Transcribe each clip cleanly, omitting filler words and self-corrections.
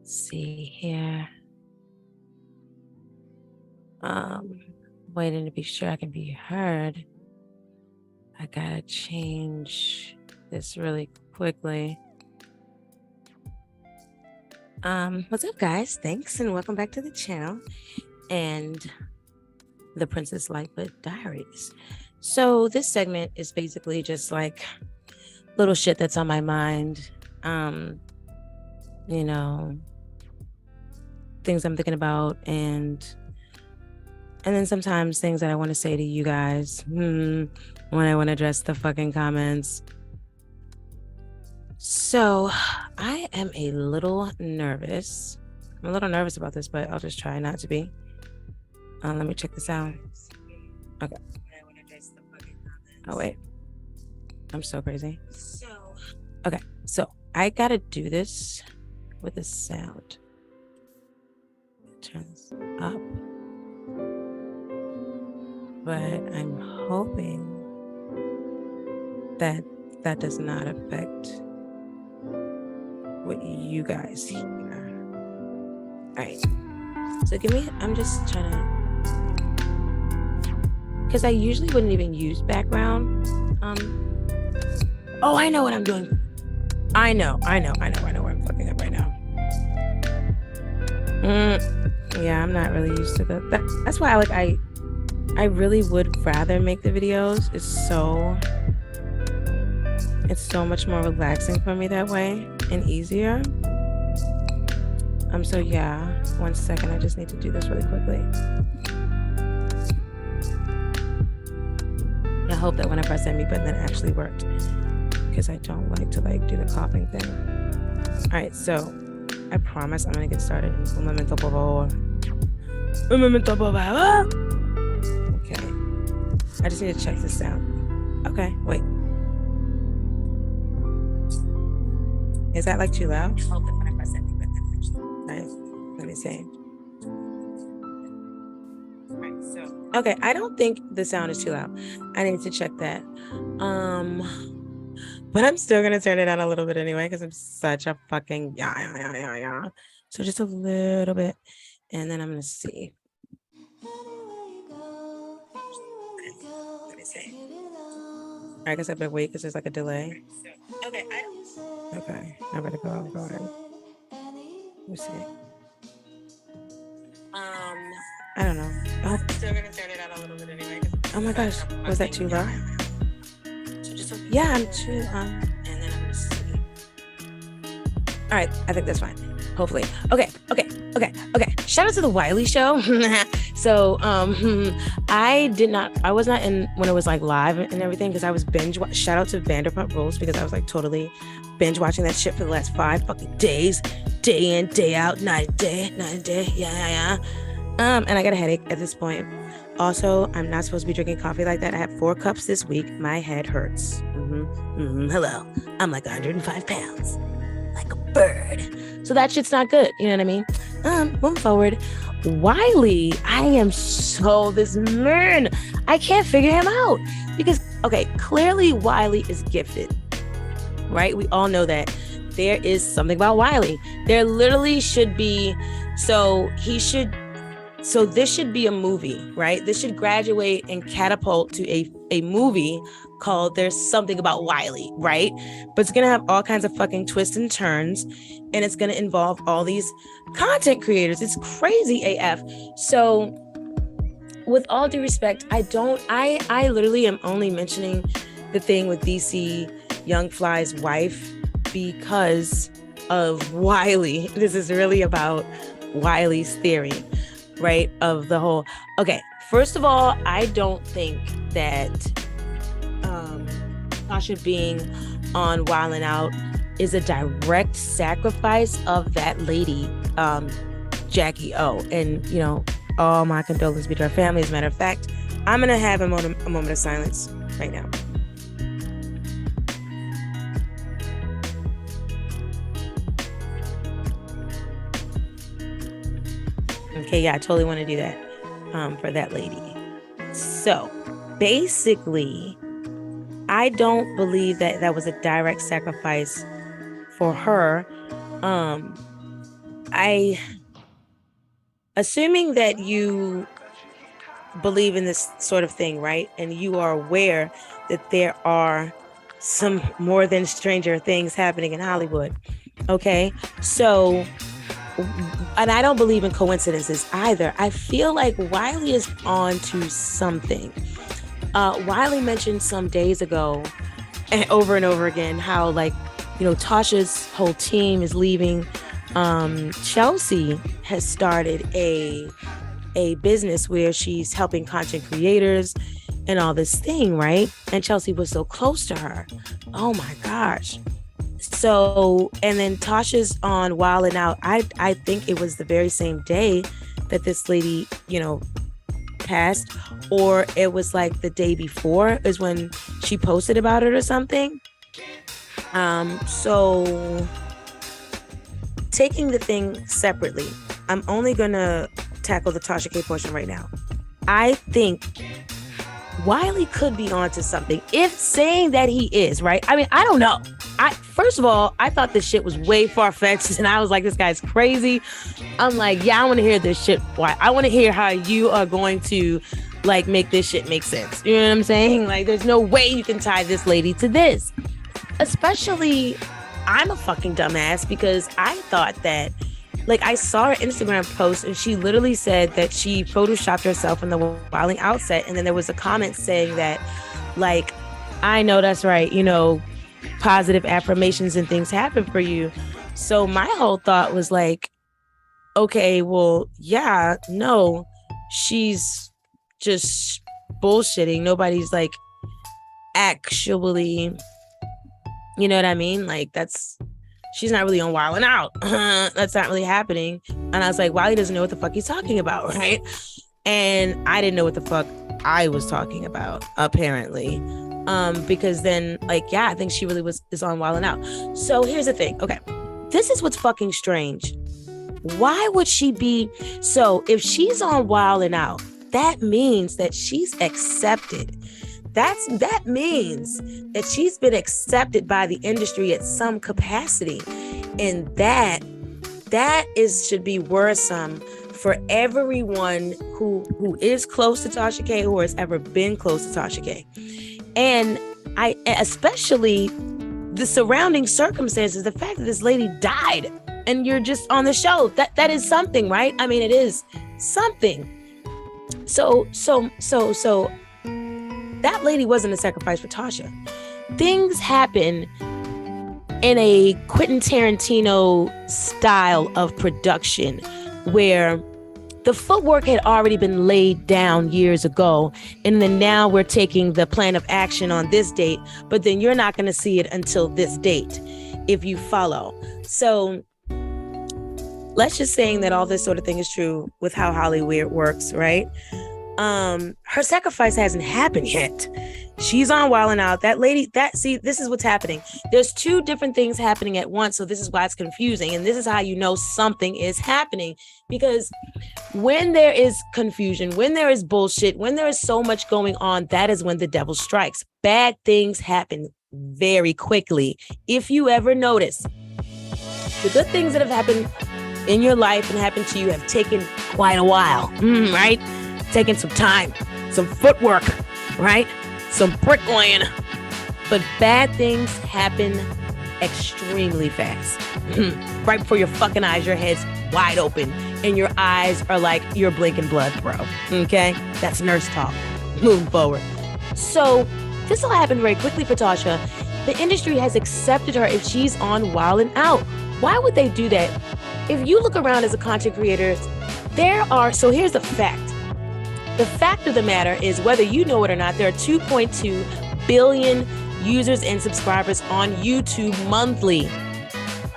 see here. Waiting to be sure I can be heard. I gotta change this really quickly. What's up, guys? Thanks and welcome back to the channel and the PrincessLiteFut Diaries. So this segment is basically just like little shit that's on my mind. You know, things I'm thinking about, and then sometimes things that I want to say to you guys when I want to address the fucking comments. So I am a little nervous. I'm a little nervous about this, but I'll just try not to be. Let me check this out. Okay. Oh, wait. I'm so crazy. Okay, so I gotta do this with a sound. Turn this up. But I'm hoping that that does not affect what you guys hear. All right. So I'm just trying to, because I usually wouldn't even use background. Oh, I know what I'm doing. I know where I'm fucking up right now. Yeah, I'm not really used to that. That's why I really would rather make the videos. It's so much more relaxing for me that way and easier. So yeah, 1 second. I just need to do this really quickly. I hope that when I press that mute button, that actually worked, because I don't like to do the coughing thing. All right, so I promise I'm gonna get started in un momento, por favor. Un momento, por favor. Okay, I just need to check this out. Okay, wait. Is that too loud? Hope that when I press that mute button, that actually. All right, let me see. Right, so okay, I don't think the sound is too loud. I need to check that. But I'm still gonna turn it down a little bit anyway, because I'm such a fucking yeah. So just a little bit, and then I'm gonna see. Let me see. I guess I better wait because there's a delay. Okay, I better go ahead. Let me see. I don't know. I'm still gonna turn it down a little bit anyway. Oh my gosh, was that too loud? Yeah, I'm too. And then I'm gonna see. All right, I think that's fine. Hopefully. Okay. Shout out to the Wiley show. So, I was not in when it was live and everything, because I was shout out to VanderPump rules, because I was totally binge watching that shit for the last 5 fucking days, day in, day out, night and day. Yeah. And I got a headache at this point. Also, I'm not supposed to be drinking coffee like that. I had 4 cups this week. My head hurts. Hello. I'm 105 pounds. Like a bird. So that shit's not good. You know what I mean? Moving forward. Wiley. This man. I can't figure him out. Because, okay, clearly Wiley is gifted. Right? We all know that. There is something about Wiley. There literally should be. So this should be a movie, right? This should graduate and catapult to a movie called There's Something About Wiley, right? But it's gonna have all kinds of fucking twists and turns, and it's gonna involve all these content creators. It's crazy AF. So with all due respect, I literally am only mentioning the thing with DC Young Fly's wife because of Wiley. This is really about Wiley's theory, right? Of the whole, okay, first of all, I don't think that Tasha being on Wild 'N Out is a direct sacrifice of that lady, Jackie O. And, all my condolences be to her family. As a matter of fact, I'm going to have a moment of silence right now. Okay, yeah, I totally want to do that for that lady. So basically, I don't believe that was a direct sacrifice for her. assuming that you believe in this sort of thing, right? And you are aware that there are some more than stranger things happening in Hollywood. Okay. So, and I don't believe in coincidences either. I feel like Wiley is on to something. Wiley mentioned some days ago and over again how, like, Tasha's whole team is leaving. Chelsea has started a business where she's helping content creators and all this thing, right? And Chelsea was so close to her. Oh my gosh. So, and then Tasha's on Wild and Out. I think it was the very same day that this lady, passed, or it was like the day before is when she posted about it or something. So taking the thing separately, I'm only gonna tackle the Tasha K portion right now. I think Wiley could be onto something, if saying that he is, right? I mean, I don't know. First of all, I thought this shit was way far-fetched, and I was like, this guy's crazy. I'm like, yeah, I want to hear this shit. Why? I want to hear how you are going to, like, make this shit make sense. You know what I'm saying? Like, there's no way you can tie this lady to this. Especially, I'm a fucking dumbass because I thought that, like, I saw her Instagram post and she literally said that she photoshopped herself in the Wilding outset, and then there was a comment saying that, like, I know that's right, positive affirmations and things happen for you. So my whole thought was like, okay, well, yeah, no, she's just bullshitting. Nobody's like actually, you know what I mean? Like, she's not really on Wild and Out. That's not really happening. And I was like, Wiley doesn't know what the fuck he's talking about, right? And I didn't know what the fuck I was talking about, apparently. Because then, like, yeah, I think she really is on Wild and Out. So here's the thing. Okay, this is what's fucking strange. Why would she be? So if she's on Wild and Out, that means that she's accepted. That means that she's been accepted by the industry at some capacity. And that should be worrisome for everyone who is close to Tasha K, or has ever been close to Tasha K. And especially the surrounding circumstances, the fact that this lady died and you're just on the show, that is something, right? I mean, it is something. So that lady wasn't a sacrifice for Tasha. Things happen in a Quentin Tarantino style of production where the footwork had already been laid down years ago, and then now we're taking the plan of action on this date, but then you're not going to see it until this date if you follow. So let's just saying that all this sort of thing is true with how Hollywood works, right? Her sacrifice hasn't happened yet. She's on Wild and Out. That lady, this is what's happening. There's two different things happening at once. So this is why it's confusing. And this is how you know something is happening. Because when there is confusion, when there is bullshit, when there is so much going on, that is when the devil strikes. Bad things happen very quickly. If you ever notice, the good things that have happened in your life and happened to you have taken quite a while, right? Taking some time, some footwork, right? Some bricklaying. But bad things happen extremely fast. Right before your fucking eyes, your head's wide open and your eyes are like you're blinking blood, bro. Okay? That's nurse talk. Moving forward. So this all happened very quickly for Tasha. The industry has accepted her if she's on Wild and Out. Why would they do that? If you look around as a content creator, so here's the fact. The fact of the matter is, whether you know it or not, there are 2.2 billion users and subscribers on YouTube monthly,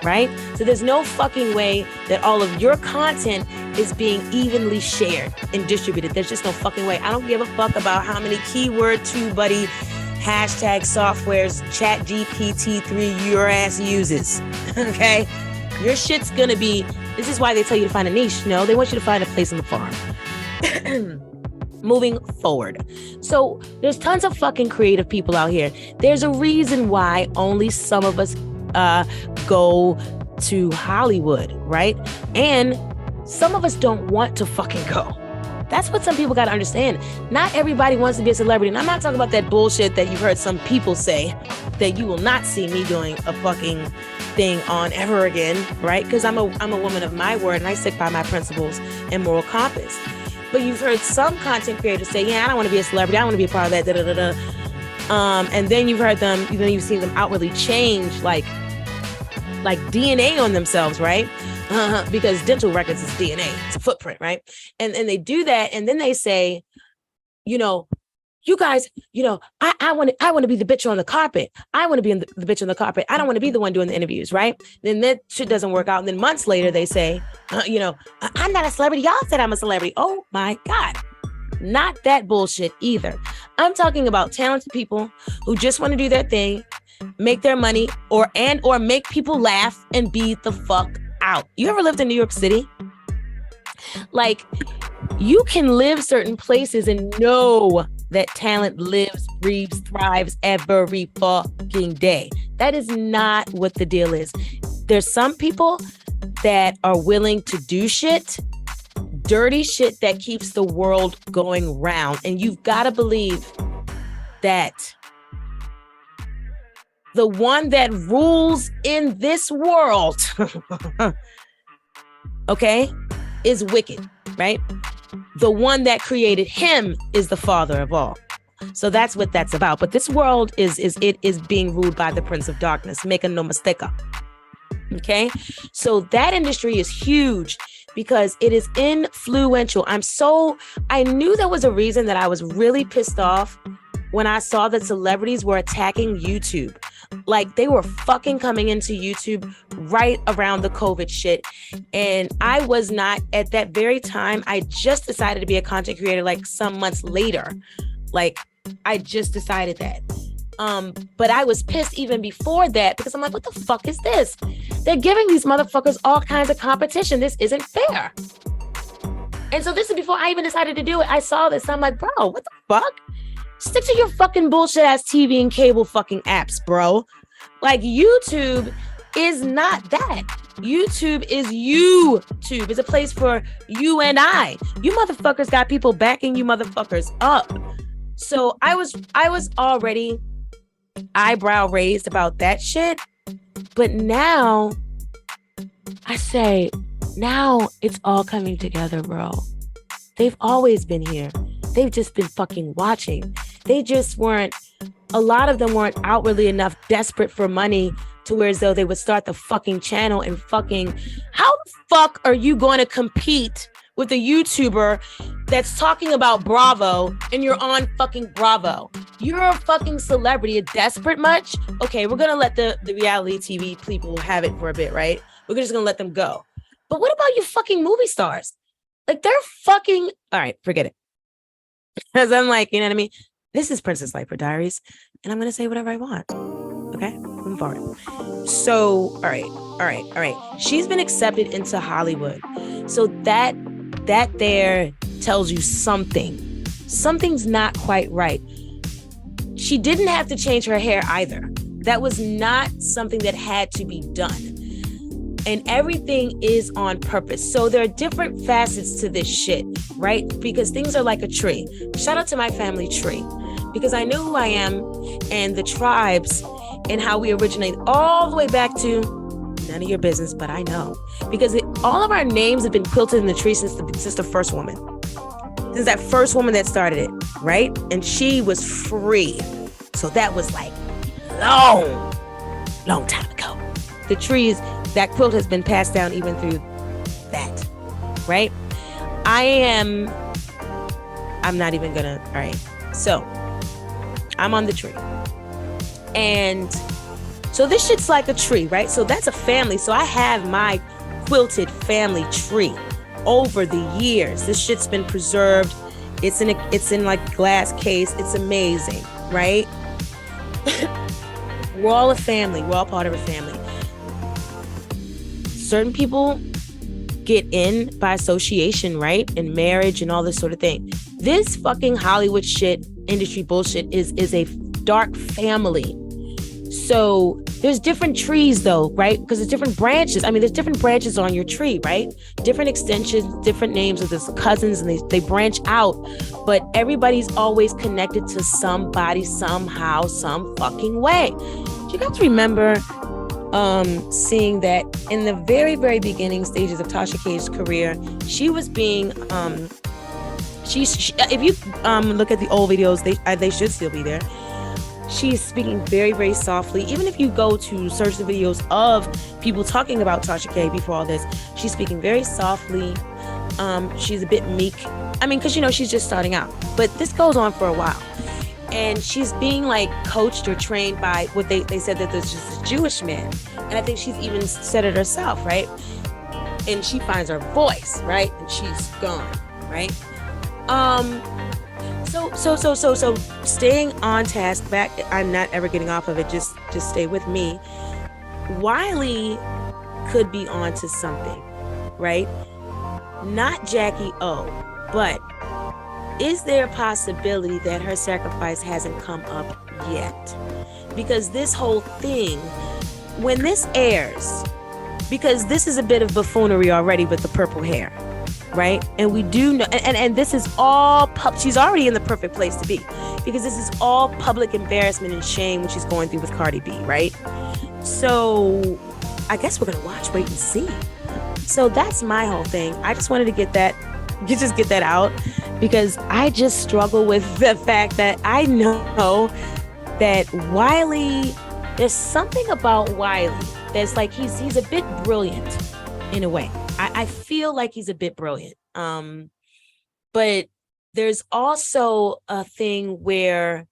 right? So there's no fucking way that all of your content is being evenly shared and distributed. There's just no fucking way. I don't give a fuck about how many keyword TubeBuddy hashtag softwares ChatGPT-3 your ass uses, okay? Your shit's gonna be, this is why they tell you to find a niche. No, they want you to find a place on the farm. Moving forward. So there's tons of fucking creative people out here. There's a reason why only some of us go to Hollywood, right? And some of us don't want to fucking go. That's what some people got to understand. Not everybody wants to be a celebrity. And I'm not talking about that bullshit that you've heard some people say that you will not see me doing a fucking thing on ever again, right? Because I'm a woman of my word and I stick by my principles and moral compass. But you've heard some content creators say, yeah, I don't want to be a celebrity. I don't want to be a part of that, and then you've heard them, you've seen them outwardly change like DNA on themselves, right? Because dental records is DNA, it's a footprint, right? And they do that, and then they say, you guys, I want to be the bitch on the carpet. I want to be the bitch on the carpet. I don't want to be the one doing the interviews, right? Then that shit doesn't work out. And then months later, they say, I'm not a celebrity. Y'all said I'm a celebrity. Oh my God. Not that bullshit either. I'm talking about talented people who just want to do their thing, make their money, or make people laugh and be the fuck out. You ever lived in New York City? Like, you can live certain places and know that talent lives, breathes, thrives every fucking day. That is not what the deal is. There's some people that are willing to do shit, dirty shit that keeps the world going round. And you've got to believe that the one that rules in this world, okay, is wicked, right? The one that created him is the father of all. So that's what that's about. But this world is being ruled by the Prince of Darkness. Make no mistake. Okay? So that industry is huge because it is influential. I knew there was a reason that I was really pissed off when I saw that celebrities were attacking YouTube. Like, they were fucking coming into YouTube right around the COVID shit. And I was not, at that very time, I just decided to be a content creator like some months later. Like, I just decided that. But I was pissed even before that because I'm like, what the fuck is this? They're giving these motherfuckers all kinds of competition. This isn't fair. And so this is before I even decided to do it. I saw this. I'm like, bro, what the fuck? Stick to your fucking bullshit ass TV and cable fucking apps, bro. Like, YouTube is not that. YouTube is YouTube. It's a place for you and I. You motherfuckers got people backing you motherfuckers up. So I was already eyebrow raised about that shit. But now I say, now it's all coming together, bro. They've always been here. They've just been fucking watching. They just weren't, a lot of them weren't outwardly enough desperate for money to where as though they would start the fucking channel and fucking, how the fuck are you going to compete with a YouTuber that's talking about Bravo and you're on fucking Bravo? You're a fucking celebrity, a desperate much? Okay, we're going to let the reality TV people have it for a bit, right? We're just going to let them go. But what about you fucking movie stars? Like, they're fucking, all right, forget it. Because I'm like, you know what I mean? This is PrincessLiteFut Diaries, and I'm going to say whatever I want. Okay? Moving forward. So, all right. She's been accepted into Hollywood. So that there tells you something. Something's not quite right. She didn't have to change her hair either. That was not something that had to be done. And everything is on purpose. So there are different facets to this shit, right? Because things are like a tree. Shout out to my family tree. Because I know who I am and the tribes and how we originate all the way back to none of your business, but I know. Because all of our names have been quilted in the tree since the first woman. Since that first woman that started it, right? And she was free. So that was like long time ago. The trees, that quilt has been passed down even through that, right? I'm not even gonna, all right. So I'm on the tree. And so this shit's like a tree, right? So that's a family. So I have my quilted family tree over the years. This shit's been preserved. It's in like glass case. It's amazing, right? We're all a family. We're all part of a family. Certain people get in by association, right? And marriage and all this sort of thing. This fucking Hollywood shit, industry bullshit is a dark family. So There's different trees though, right? Because there's different branches. I mean, there's different branches on your tree, right? Different extensions, different names of the cousins, and they branch out. But everybody's always connected to somebody, somehow, some fucking way. Do you guys remember seeing that in the very, very beginning stages of Tasha K's career, she was being if you look at the old videos, they should still be there. She's speaking very, very softly. Even if you go to search the videos of people talking about Tasha K before all this, she's speaking very softly. She's a bit meek. I mean, because, you know, she's just starting out. But this goes on for a while. And she's being like coached or trained by what they said that there's just a Jewish man. And I think she's even said it herself, right? And she finds her voice, right? And she's gone, right? So staying on task, back, I'm not ever getting off of it, just stay with me. Wiley could be onto something, right? Not Jackie O, but is there a possibility that her sacrifice hasn't come up yet? Because this whole thing, when this airs, because this is a bit of buffoonery already with the purple hair, right? And we do know, and this is all she's already in the perfect place to be, because this is all public embarrassment and shame when she's going through with Cardi B, right? So I guess we're gonna watch, wait and see. So that's my whole thing. I just wanted to get that out, because I just struggle with the fact that I know that Wiley, there's something about Wiley that's like he's a bit brilliant in a way. I feel like he's a bit brilliant. But there's also a thing where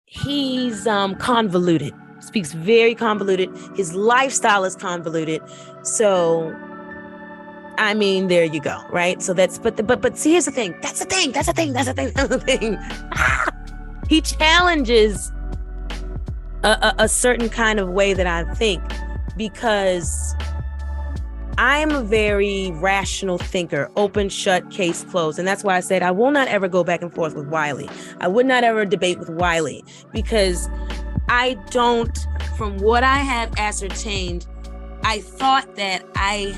he's convoluted, speaks very convoluted. His lifestyle is convoluted. So, I mean, there you go, right? So that's, but see, here's the thing. That's the thing. He challenges a certain kind of way that I think, because I am a very rational thinker, open, shut, case closed. And that's why I said I will not ever go back and forth with Wiley. I would not ever debate with Wiley, because I don't, from what I have ascertained, I thought that I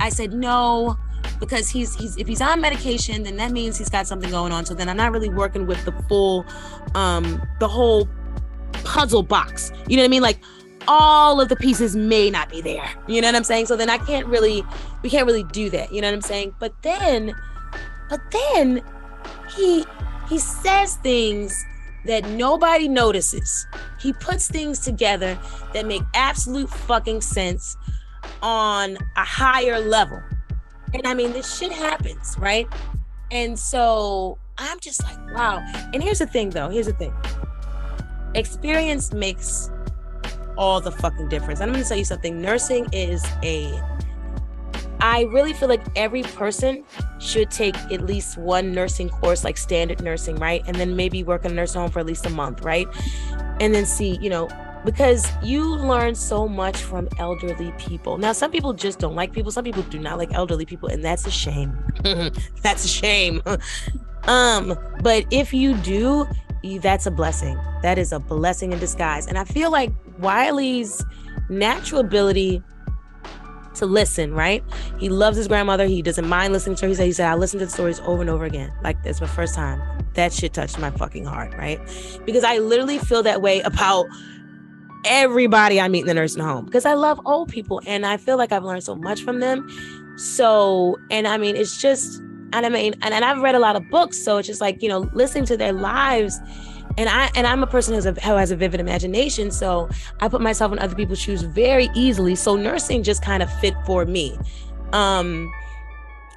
said no, because if he's on medication, then that means he's got something going on. So then I'm not really working with the full, the whole puzzle box. You know what I mean? Like, all of the pieces may not be there. You know what I'm saying? So then we can't really do that. You know what I'm saying? But then he says things that nobody notices. He puts things together that make absolute fucking sense on a higher level. And I mean, this shit happens, right? And so I'm just like, wow. And here's the thing though. Experience makes all the fucking difference. I'm going to tell you something. Nursing is I really feel like every person should take at least one nursing course, like standard nursing, right? And then maybe work in a nursing home for at least a month, right? And then see, you know, because you learn so much from elderly people. Now, some people just don't like people. Some people do not like elderly people, and that's a shame. That's a shame. But if you do, that's a blessing. That is a blessing in disguise. And I feel like Wiley's natural ability to listen, right? He loves his grandmother. He doesn't mind listening to her. He said, I listen to the stories over and over again. Like, it's my first time. That shit touched my fucking heart, right? Because I literally feel that way about everybody I meet in the nursing home, because I love old people and I feel like I've learned so much from them. So, and I mean, it's just, and I mean, and I've read a lot of books, so it's just like, you know, listening to their lives. And I'm a person who has a vivid imagination, so I put myself in other people's shoes very easily. So nursing just kind of fit for me.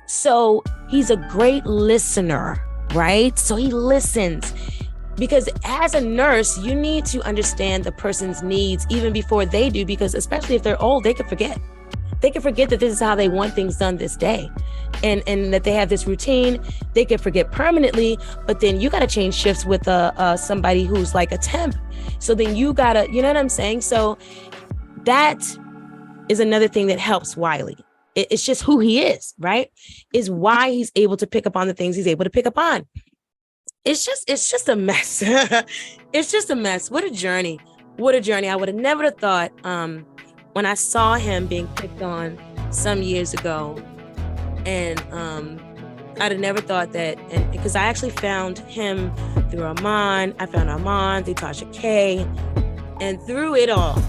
So he's a great listener, right? So he listens, because as a nurse, you need to understand the person's needs even before they do, because especially if they're old, they could forget. They can forget that this is how they want things done this day, and that they have this routine. They can forget permanently, but then you got to change shifts with somebody who's like a temp. So then you got to, you know what I'm saying? So that is another thing that helps Wiley. It's just who he is, right? Is why he's able to pick up on the things he's able to pick up on. It's just a mess. It's just a mess. What a journey. what a journey. I would have never thought when I saw him being picked on some years ago, and I'd have never thought that, and because I actually found him through Armand, I found Armand through Tasha K, and through it all,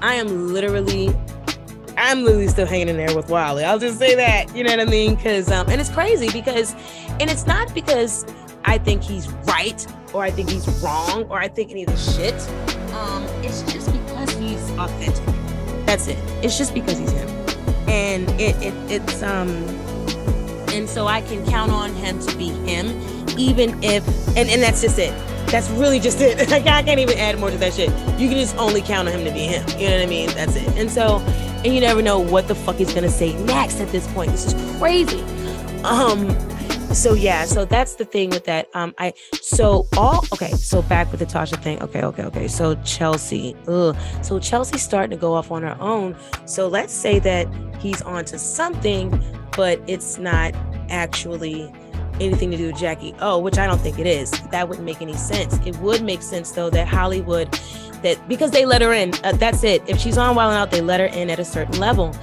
I'm literally still hanging in there with Wiley. I'll just say that, you know what I mean? Because and it's crazy because, and it's not because I think he's right or I think he's wrong or I think any of this shit. It's just because he's authentic. That's it. It's just because he's him, and it's and so I can count on him to be him, even if, and that's just it. That's really just it. Like, I can't even add more to that shit. You can just only count on him to be him. You know what I mean? That's it. And so, and you never know what the fuck he's gonna say next at this point. This is crazy. So yeah, so that's the thing with that. So back with the Tasha thing. Okay. So Chelsea. So Chelsea's starting to go off on her own. So let's say that he's onto something, but it's not actually anything to do with Jackie O, which I don't think it is. That wouldn't make any sense. It would make sense though that Hollywood, that because they let her in, that's it. If she's on Wild 'N Out, they let her in at a certain level.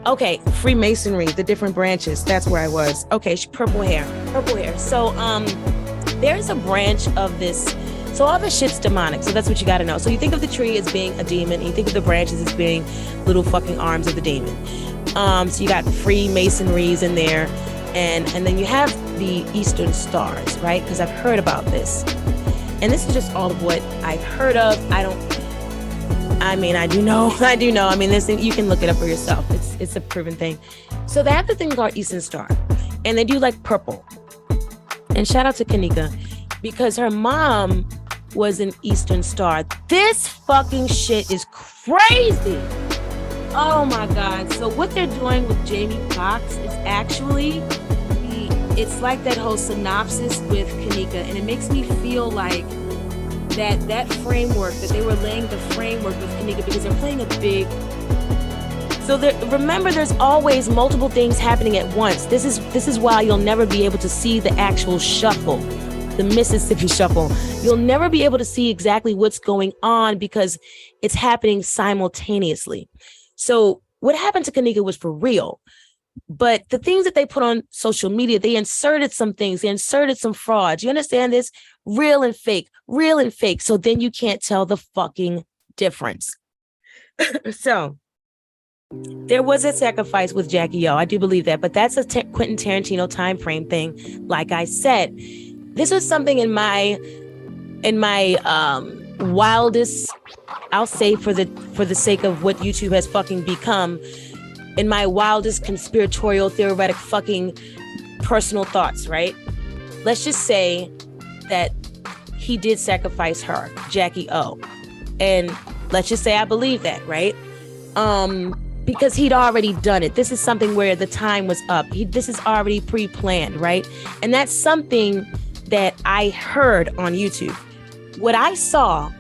Okay, Freemasonry, the different branches. That's where I was. Okay, purple hair. So there's a branch of this. So all this shit's demonic. So that's what you got to know. So you think of the tree as being a demon, and you think of the branches as being little fucking arms of the demon. So you got Freemasonries in there, and then you have the Eastern Stars, right? Because I've heard about this, and this is just all of what I've heard of. I do know. I mean, this thing, you can look it up for yourself. It's a proven thing. So they have the thing called Eastern Star, and they do like purple. And shout out to Kenneka, because her mom was an Eastern Star. This fucking shit is crazy. Oh my God. So what they're doing with Jamie Foxx is actually, it's like that whole synopsis with Kenneka, and it makes me feel like that framework, that they were laying the framework with Kenneka, because they're playing a big, so remember, there's always multiple things happening at once. This is why you'll never be able to see the actual shuffle, the Mississippi shuffle. You'll never be able to see exactly what's going on because it's happening simultaneously. So what happened to Kenneka was for real. But the things that they put on social media, they inserted some things, they inserted some frauds. You understand this? Real and fake. So then you can't tell the fucking difference. So there was a sacrifice with Jackie O. I do believe that, but that's a Quentin Tarantino time frame thing. Like I said, this was something in my wildest, I'll say for the sake of what YouTube has fucking become, in my wildest conspiratorial theoretic fucking personal thoughts, right? Let's just say that he did sacrifice her, Jackie O. And let's just say I believe that, right? Because he'd already done it. This is something where the time was up. This is already pre-planned, right? And that's something that I heard on YouTube. What I saw,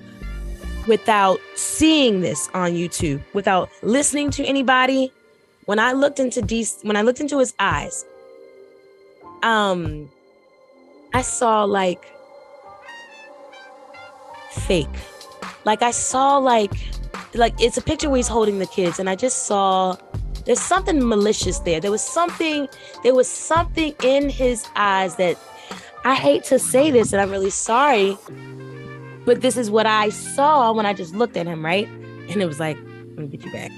without seeing this on YouTube, without listening to anybody, when I looked into his eyes, I saw like fake. Like I saw like it's a picture where he's holding the kids, and I just saw there's something malicious there. There was something in his eyes that, I hate to say this, and I'm really sorry, but this is what I saw when I just looked at him, right? And it was like, let me get you back.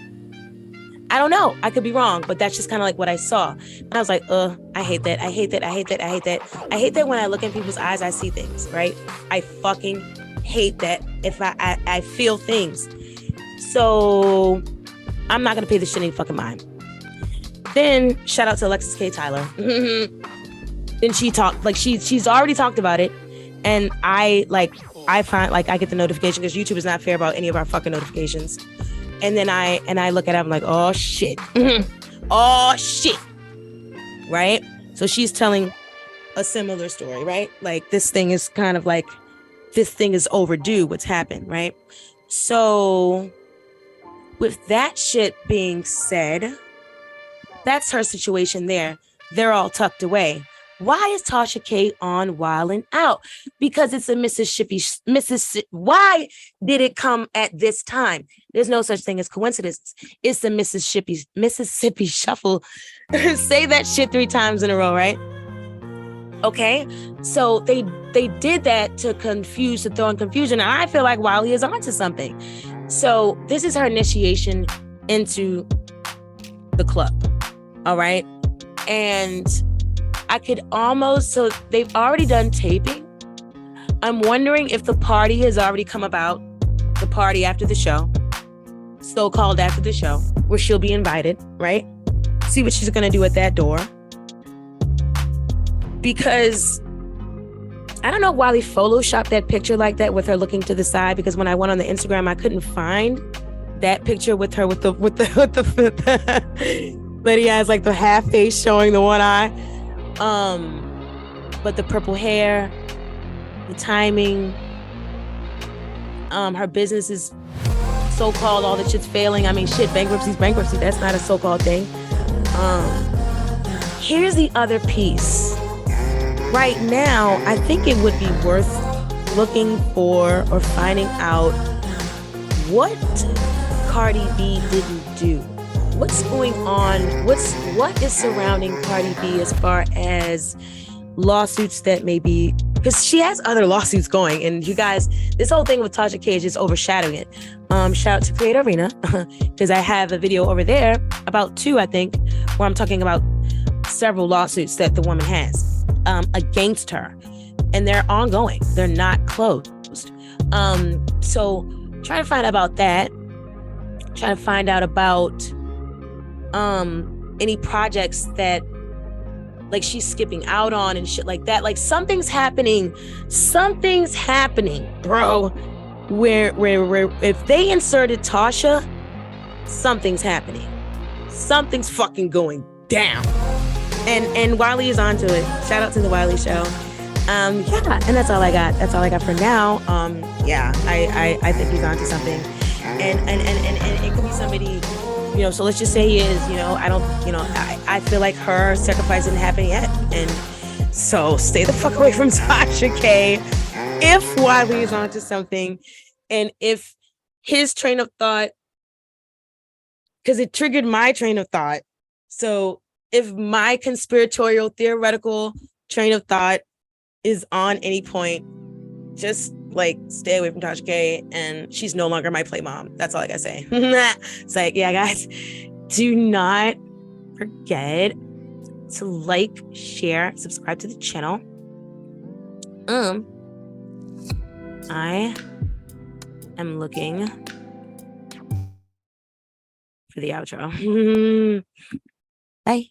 I don't know. I could be wrong, but that's just kind of like what I saw. And I was like, I hate that. I hate that when I look in people's eyes, I see things, right? I fucking hate that if I feel things. So I'm not going to pay this shit any fucking mind. Then shout out to Alexis K. Tyler. Then she talked, like she's already talked about it. And I find, like, I get the notification because YouTube is not fair about any of our fucking notifications. And then I look at it, I'm like, oh shit. Oh shit. Right? So she's telling a similar story, right? Like this thing is kind of like, this thing is overdue, what's happened, right? So with that shit being said, that's her situation there. They're all tucked away. Why is Tasha K on Wildin' Out? Because it's a Mississippi. Why did it come at this time? There's no such thing as coincidences. It's the Mississippi Shuffle. Say that shit 3 times in a row, right? Okay, so they did that to throw in confusion. And I feel like Wiley is onto something. So this is her initiation into the club. All right, and I could almost, so they've already done taping. I'm wondering if the party has already come about, the party after the show, so-called after the show, where she'll be invited, right? See what she's gonna do at that door. Because I don't know why they photoshopped that picture like that with her looking to the side, because when I went on the Instagram, I couldn't find that picture with her with the Lady has like the half face showing the one eye. But the purple hair, the timing, her business is so-called, all the shit's failing. I mean, shit, bankruptcy's bankruptcy. That's not a so-called thing. Here's the other piece. Right now, I think it would be worth looking for or finding out what Cardi B didn't do. What's going on? What is surrounding Cardi B as far as lawsuits that may be, because she has other lawsuits going, and you guys, this whole thing with Tasha K is just overshadowing it. Shout out to Create Arena, because I have a video over there, about 2, I think, where I'm talking about several lawsuits that the woman has against her, and they're ongoing. They're not closed. So try to find out about that. Try to find out about any projects that like she's skipping out on and shit like that. Like something's happening, bro, where if they inserted Tasha, something's happening. Something's fucking going down. And Wiley is onto it. Shout out to the Wiley show. Yeah, and that's all I got. That's all I got for now. Yeah, I think he's onto something. And it could be somebody, you know, so let's just say he is, you know, I feel like her sacrifice didn't happen yet. And so stay the fuck away from Tasha K if Wiley is onto something. And if his train of thought, because it triggered my train of thought. So if my conspiratorial theoretical train of thought is on any point, just like stay away from Tasha K, and she's no longer my play mom. That's all I gotta say. It's like, yeah, guys, do not forget to like, share, subscribe to the channel. I am looking for the outro. Bye.